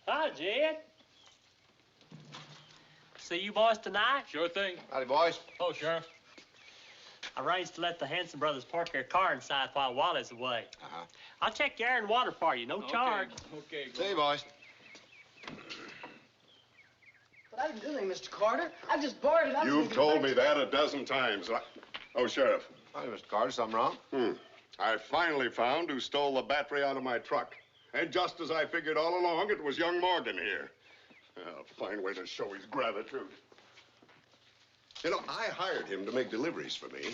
Hi, Jed. See you boys tonight? Sure thing. Howdy, boys. Oh, Sheriff. I arranged to let the Hanson brothers park their car inside while Wally's away. Uh-huh. I'll check your air and water for you, no charge. Okay. See you, boys. But I didn't do anything, Mr. Carter. I just borrowed it. You've told me that a dozen times. Oh, Sheriff. Howdy, Mr. Carter. Something wrong? I finally found who stole the battery out of my truck. And just as I figured all along, it was young Morgan here. A fine way to show his gratitude. You know, I hired him to make deliveries for me.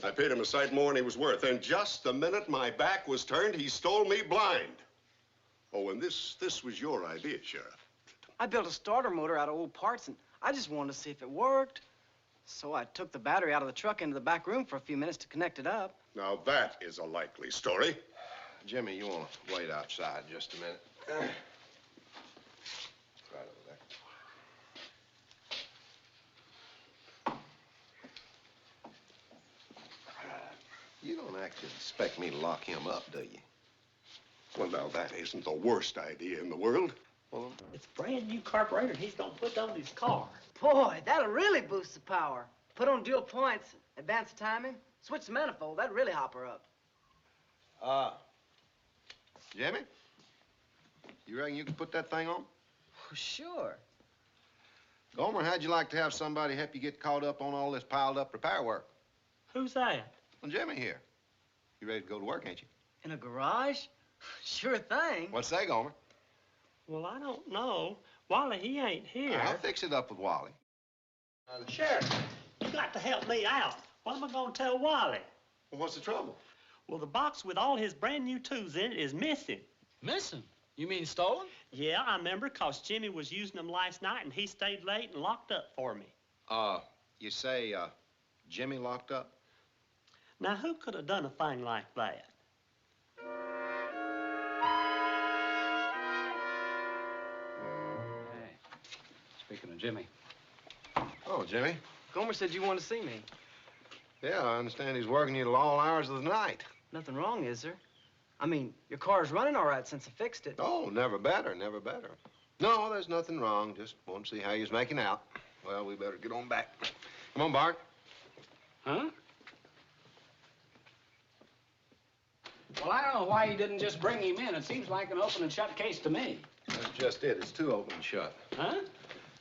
I paid him a sight more than he was worth. And just the minute my back was turned, he stole me blind. Oh, and this was your idea, Sheriff. I built a starter motor out of old parts, and I just wanted to see if it worked. So I took the battery out of the truck into the back room for a few minutes to connect it up. Now, that is a likely story. Jimmy, you want to wait outside just a minute? Right over there. You don't actually expect me to lock him up, do you? Well, now, that isn't the worst idea in the world. Well, It's a brand new carburetor he's gonna put on his car. Boy, that'll really boost the power. Put on dual points, advance the timing, switch the manifold. That'd really hop her up. Jimmy? You reckon you can put that thing on? Oh, sure. Gomer, how'd you like to have somebody help you get caught up on all this piled up repair work? Who's that? Well, Jimmy here. You ready to go to work, ain't you? In a garage? Sure thing. What's that, Gomer? Well, I don't know. Wally, he ain't here. I'll fix it up with Wally. Sheriff, you got to help me out. What am I gonna tell Wally? Well, what's the trouble? Well, the box with all his brand new tools in it is missing. Missing? You mean stolen? Yeah, I remember, 'cause Jimmy was using them last night, and he stayed late and locked up for me. You say, Jimmy locked up? Now, who could have done a thing like that? Hey, speaking of Jimmy. Oh, Jimmy. Gomer said you wanted to see me. Yeah, I understand he's working you till all hours of the night. Nothing wrong, is there? I mean, your car's running all right since I fixed it. Oh, never better, never better. No, there's nothing wrong. Just want to see how you's making out. Well, we better get on back. Come on, Bart. Huh? Well, I don't know why you didn't just bring him in. It seems like an open and shut case to me. That's just it. It's too open and shut. Huh?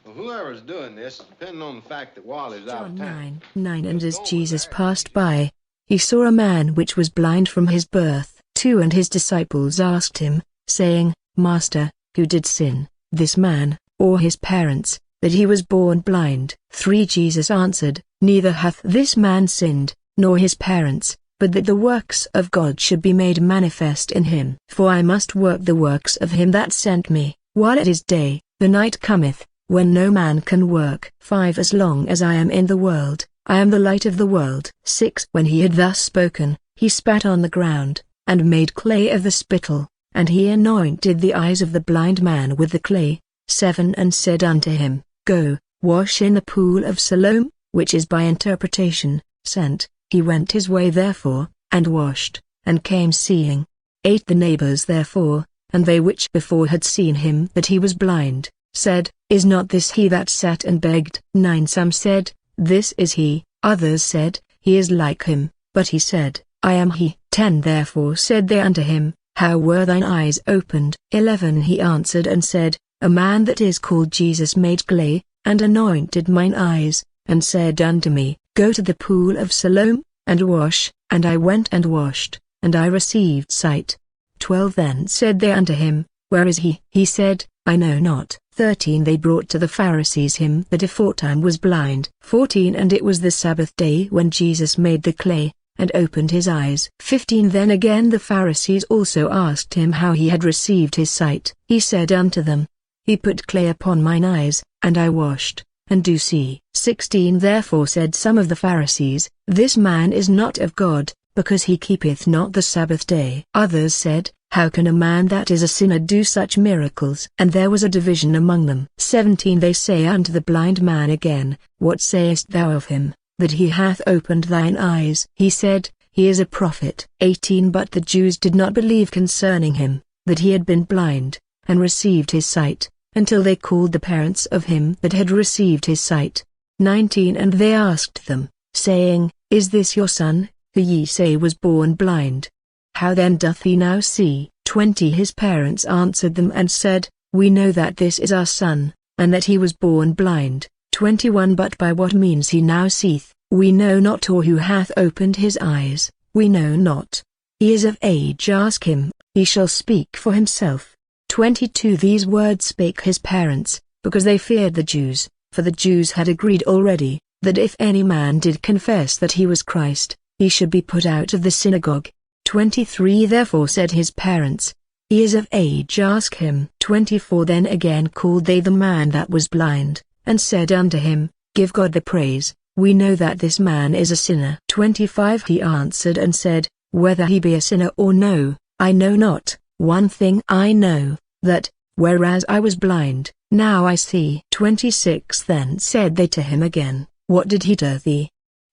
Well, whoever's doing this, depending on the fact that Wally's out of John town. 9:9 And as Jesus passed by, he saw a man which was blind from his birth. 2 And his disciples asked him, saying, Master, who did sin, this man, or his parents, that he was born blind? 3 Jesus answered, Neither hath this man sinned, nor his parents, but that the works of God should be made manifest in him. For I must work the works of him that sent me, while it is day. The night cometh, when no man can work. 5 As long as I am in the world, I am the light of the world. 6 When he had thus spoken, he spat on the ground, and made clay of the spittle, and he anointed the eyes of the blind man with the clay. 7 And said unto him, Go, wash in the pool of Siloam, which is by interpretation, sent. He went his way therefore, and washed, and came seeing. 8 The neighbors therefore, and they which before had seen him that he was blind, said, Is not this he that sat and begged? 9 Some said, This is he. Others said, He is like him. But he said, I am he. 10 Therefore said they unto him, How were thine eyes opened? 11 He answered and said, A man that is called Jesus made clay, and anointed mine eyes, and said unto me, Go to the pool of Siloam, and wash. And I went and washed, and I received sight. 12 Then said they unto him, Where is he? He said, I know not. 13 They brought to the Pharisees him that aforetime was blind. 14 And it was the Sabbath day when Jesus made the clay, and opened his eyes. 15 Then again the Pharisees also asked him how he had received his sight. He said unto them, He put clay upon mine eyes, and I washed, and do see. 16 Therefore said some of the Pharisees, This man is not of God, because he keepeth not the Sabbath day. Others said, How can a man that is a sinner do such miracles? And there was a division among them. 17 They say unto the blind man again, What sayest thou of him, that he hath opened thine eyes? He said, He is a prophet. 18 But the Jews did not believe concerning him, that he had been blind, and received his sight, until they called the parents of him that had received his sight. 19 And they asked them, saying, Is this your son, who ye say was born blind? How then doth he now see? 20 His parents answered them and said, We know that this is our son, and that he was born blind. 21 But by what means he now seeth, we know not, or who hath opened his eyes, we know not. He is of age, ask him, he shall speak for himself. 22 These words spake his parents, because they feared the Jews, for the Jews had agreed already, that if any man did confess that he was Christ, he should be put out of the synagogue. 23 Therefore said his parents, He is of age, ask him. 24 Then again called they the man that was blind, and said unto him, Give God the praise, we know that this man is a sinner. 25 He answered and said, Whether he be a sinner or no, I know not. One thing I know, that, whereas I was blind, now I see. 26 Then said they to him again, What did he do thee?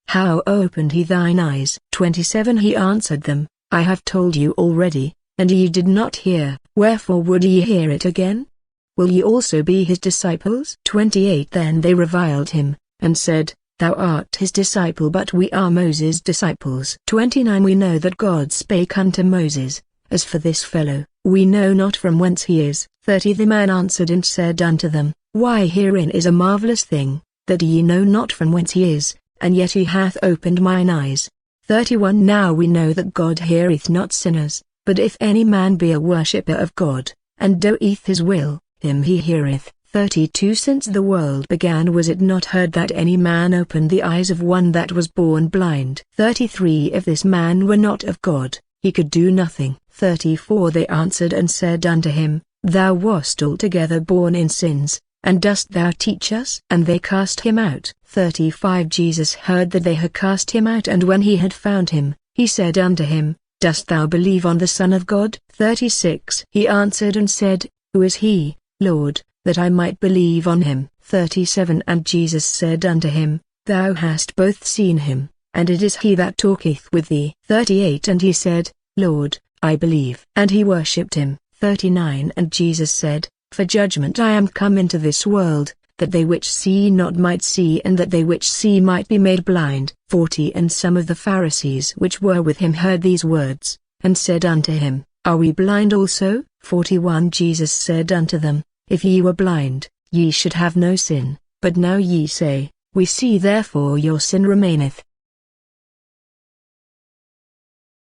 How opened he thine eyes? 27 He answered them, I have told you already, and ye did not hear, wherefore would ye hear it again? Will ye also be his disciples? 28 Then they reviled him, and said, Thou art his disciple, but we are Moses' disciples. 29 We know that God spake unto Moses. As for this fellow, we know not from whence he is. 30 The man answered and said unto them, Why herein is a marvelous thing, that ye know not from whence he is, and yet he hath opened mine eyes. 31 Now we know that God heareth not sinners, but if any man be a worshipper of God, and doeth his will, him he heareth. 32 Since the world began was it not heard that any man opened the eyes of one that was born blind. 33 If this man were not of God, he could do nothing. 34 They answered and said unto him, Thou wast altogether born in sins, and dost thou teach us? And they cast him out. 35 Jesus heard that they had cast him out, and when he had found him, he said unto him, Dost thou believe on the Son of God? 36 He answered and said, Who is he, Lord, that I might believe on him? 37 And Jesus said unto him, Thou hast both seen him, and it is he that talketh with thee. 38 And he said, Lord, I believe. And he worshipped him. 39 And Jesus said, For judgment I am come into this world, that they which see not might see, and that they which see might be made blind. 40 And some of the Pharisees which were with him heard these words, and said unto him, Are we blind also? 41 Jesus said unto them, If ye were blind, ye should have no sin, but now ye say, We see, therefore your sin remaineth.